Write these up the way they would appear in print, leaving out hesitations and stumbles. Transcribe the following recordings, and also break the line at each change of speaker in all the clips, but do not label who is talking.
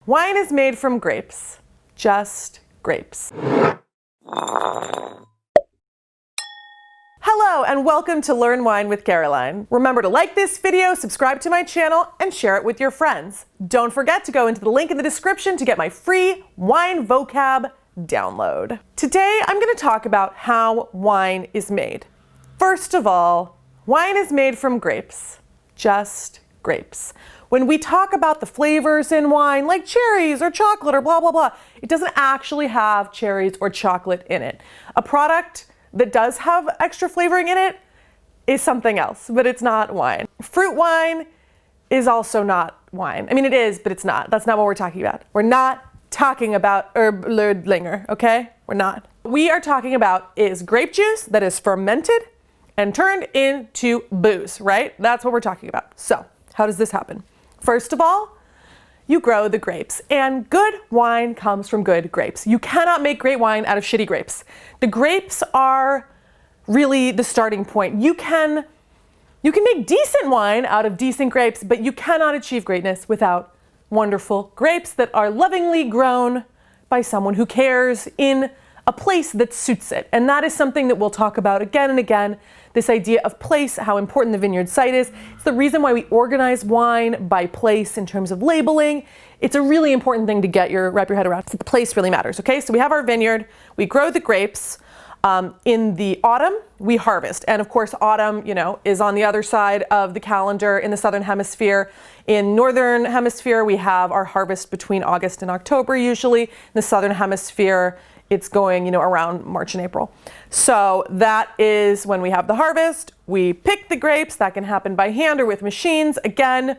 Wine is made from grapes. Just grapes. Hello and welcome to Learn Wine with Caroline. Remember to like this video, subscribe to my channel, and share it with your friends. Don't forget to go into the link in the description to get my free wine vocab download. Today I'm going to talk about how wine is made. First of all, wine is made from grapes. Just grapes. When we talk about the flavors in wine, like cherries or chocolate or blah, blah, blah, it doesn't actually have cherries or chocolate in it. A product that does have extra flavoring in it is something else, but it's not wine. Fruit wine is also not wine. I mean, it is, but it's not. That's not what we're talking about. We're not talking about Herb-Lerdlinger, okay? We're not. What we are talking about is grape juice that is fermented and turned into booze, right? That's what we're talking about. So, how does this happen? First of all, you grow the grapes, and good wine comes from good grapes. You cannot make great wine out of shitty grapes. The grapes are really the starting point. You can make decent wine out of decent grapes, but you cannot achieve greatness without wonderful grapes that are lovingly grown by someone who cares in a place that suits it. And that is something that we'll talk about again and again. This idea of place, how important the vineyard site is. It's the reason why we organize wine by place in terms of labeling. It's a really important thing to wrap your head around. The place really matters, okay? So we have our vineyard, we grow the grapes. In the autumn, we harvest. And of course, autumn, is on the other side of the calendar in the southern hemisphere. In northern hemisphere, we have our harvest between August and October usually. In the southern hemisphere, it's going, around March and April. So that is when we have the harvest. We pick the grapes. That can happen by hand or with machines. Again,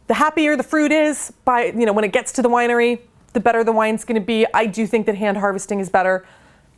the happier the fruit is when it gets to the winery, the better the wine's going to be. I do think that hand harvesting is better,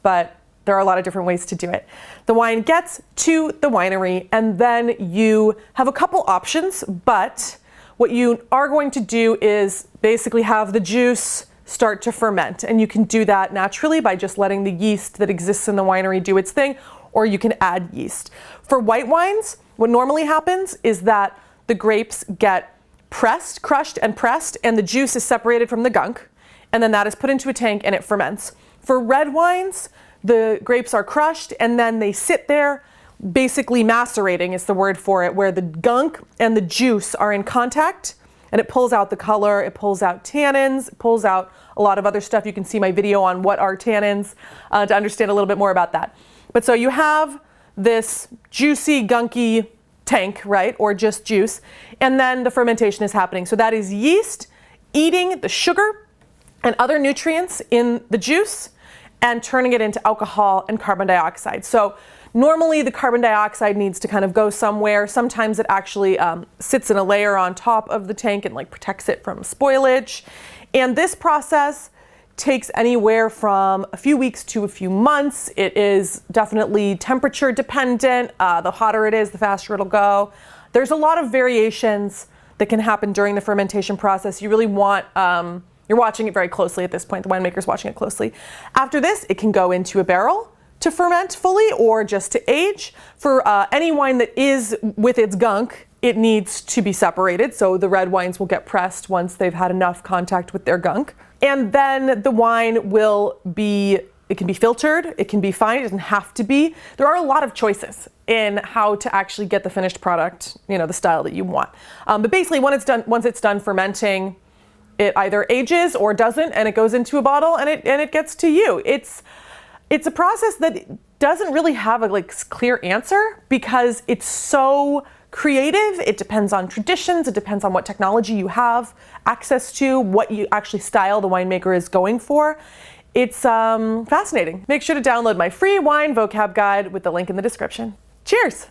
but there are a lot of different ways to do it. The wine gets to the winery, and then you have a couple options, but what you are going to do is basically have the juice start to ferment. And you can do that naturally by just letting the yeast that exists in the winery do its thing, or you can add yeast. For white wines, what normally happens is that the grapes get crushed and pressed, and the juice is separated from the gunk, and then that is put into a tank and it ferments. For red wines, the grapes are crushed and then they sit there, basically macerating is the word for it, where the gunk and the juice are in contact. And it pulls out the color, it pulls out tannins, it pulls out a lot of other stuff. You can see my video on what are tannins to understand a little bit more about that. But so you have this juicy, gunky tank, right? Or just juice. And then the fermentation is happening. So that is yeast eating the sugar and other nutrients in the juice and turning it into alcohol and carbon dioxide. So normally the carbon dioxide needs to kind of go somewhere. Sometimes it actually sits in a layer on top of the tank and protects it from spoilage. And this process takes anywhere from a few weeks to a few months. It is definitely temperature dependent. The hotter it is, the faster it'll go. There's a lot of variations that can happen during the fermentation process. You really want, you're watching it very closely at this point. The winemaker's watching it closely. After this, it can go into a barrel to ferment fully or just to age. For any wine that is with its gunk, it needs to be separated. So the red wines will get pressed once they've had enough contact with their gunk. And then the wine it can be filtered, it can be fine, it doesn't have to be. There are a lot of choices in how to actually get the finished product, the style that you want. But basically once it's done fermenting, it either ages or doesn't, and it goes into a bottle and it gets to you. It's a process that doesn't really have a clear answer because it's so creative. It depends on traditions. It depends on what technology you have access to, what you actually style the winemaker is going for. It's fascinating. Make sure to download my free wine vocab guide with the link in the description. Cheers!